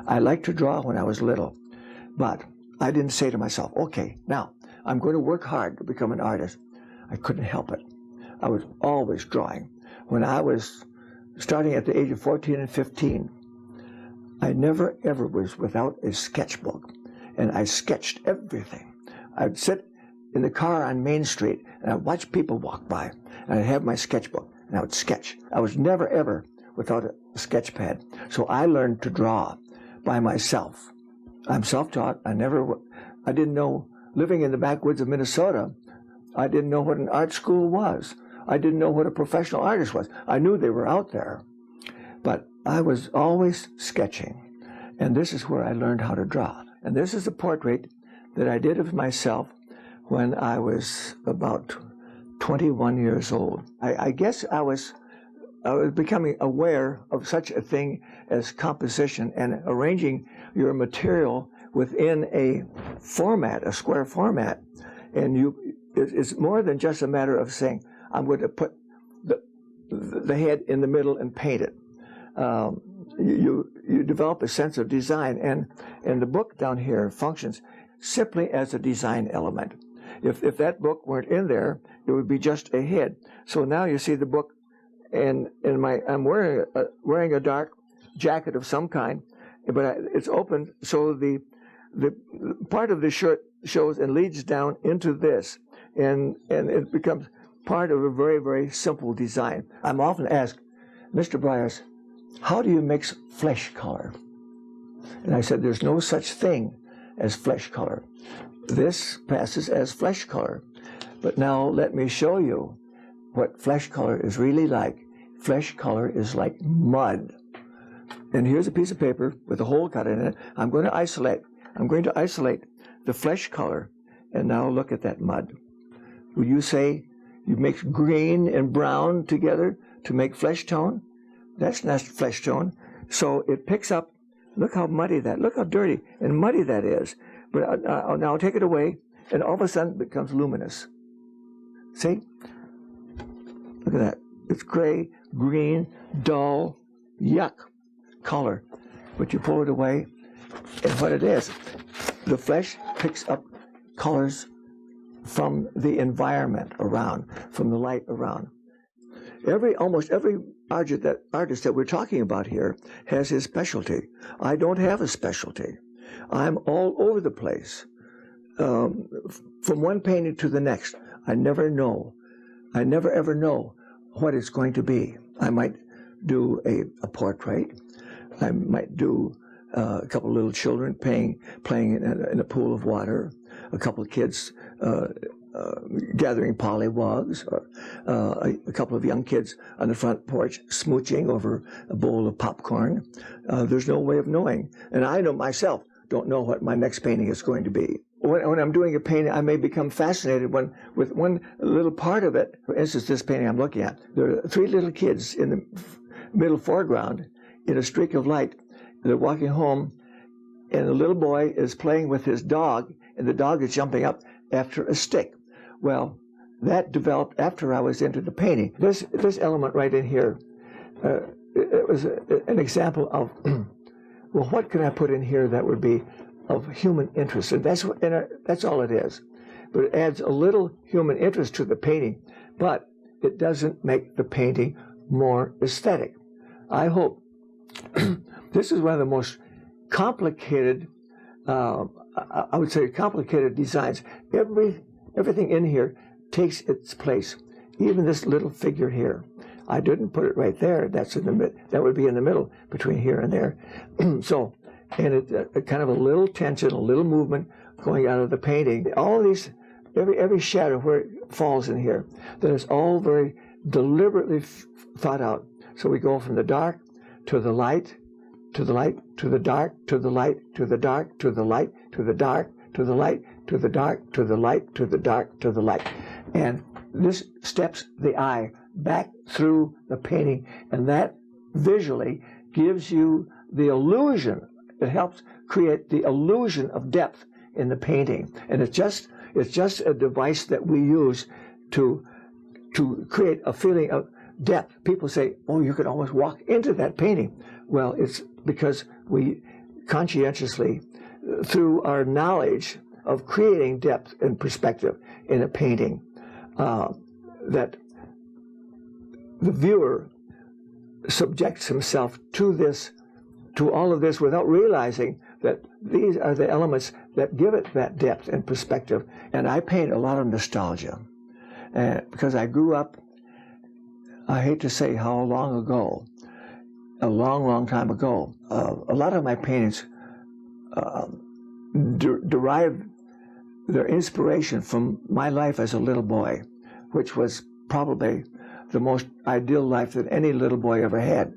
I liked to draw when I was little, but I didn't say to myself, okay, now I'm going to work hard to become an artist. I couldn't help it. I was always drawing. When I was starting at the age of 14 and 15, I never ever was without a sketchbook, and I sketched everything. I'd sit in the car on Main Street, and I'd watch people walk by, and I'd have my sketchbook, and I would sketch. I was never ever without a sketch pad. So I learned to draw by myself. I'm self-taught. I didn't know, living in the backwoods of Minnesota, I didn't know what an art school was. I didn't know what a professional artist was. I knew they were out there, but I was always sketching. And this is where I learned how to draw. And this is a portrait that I did of myself when I was about 21 years old. I guess I was becoming aware of such a thing as composition and arranging your material within a format, a square format. And it's more than just a matter of saying, I'm going to put the head in the middle and paint it. You develop a sense of design, and the book down here functions simply as a design element. If that book weren't in there, it would be just a head. So now you see the book, and I'm wearing a dark jacket of some kind, but it's open, so the part of the shirt shows and leads down into this, and it becomes part of a very, very simple design. I'm often asked, Mr. Bryers, how do you mix flesh color? And I said, there's no such thing as flesh color. This passes as flesh color. But now let me show you what flesh color is really like. Flesh color is like mud. And here's a piece of paper with a hole cut in it. I'm going to isolate the flesh color. And now look at that mud. Will you say you mix green and brown together to make flesh tone? That's not flesh tone. So it picks up, look how muddy look how dirty and muddy that is. But now I'll take it away, and all of a sudden it becomes luminous. See? Look at that. It's gray, green, dull, yuck color. But you pull it away, and what it is, the flesh picks up colors from the environment around, from the light around. Almost every artist that we're talking about here has his specialty. I don't have a specialty. I'm all over the place. From one painting to the next, I never ever know what it's going to be. I might do a portrait. I might do a couple of little children playing in a pool of water, a couple of kids gathering pollywogs, or a couple of young kids on the front porch smooching over a bowl of popcorn. There's no way of knowing. And I know myself don't know what my next painting is going to be. When I'm doing a painting, I may become fascinated with one little part of it. For instance, this painting I'm looking at, there are 3 little kids in the middle foreground in a streak of light. They're walking home, and the little boy is playing with his dog, and the dog is jumping up after a stick. Well, that developed after I was into the painting. This element right in here, it was an example of, well, what can I put in here that would be of human interest? And that's all it is. But it adds a little human interest to the painting, but it doesn't make the painting more aesthetic. I hope this is one of the most complicated, I would say complicated designs. Everything in here takes its place. Even this little figure here. I didn't put it right there. That's in the mid. That would be in the middle between here and there. So, and it kind of a little tension, a little movement going out of the painting. All these, every shadow where it falls in here, that is all very deliberately thought out. So we go from the dark to the light, to the light, to the dark, to the light, to the dark, to the light, to the dark, to the light, to the dark, to the light, to the dark, to the light. And this steps the eye back through the painting, and that visually gives you the illusion. It helps create the illusion of depth in the painting. And it's just a device that we use to create a feeling of depth. People say, oh, you could almost walk into that painting. Well, it's because we conscientiously through our knowledge of creating depth and perspective in a painting, that the viewer subjects himself to all of this without realizing that these are the elements that give it that depth and perspective. And I paint a lot of nostalgia, because I grew up, I hate to say how long ago, a long, long time ago. A lot of my paintings derive their inspiration from my life as a little boy, which was probably the most ideal life that any little boy ever had.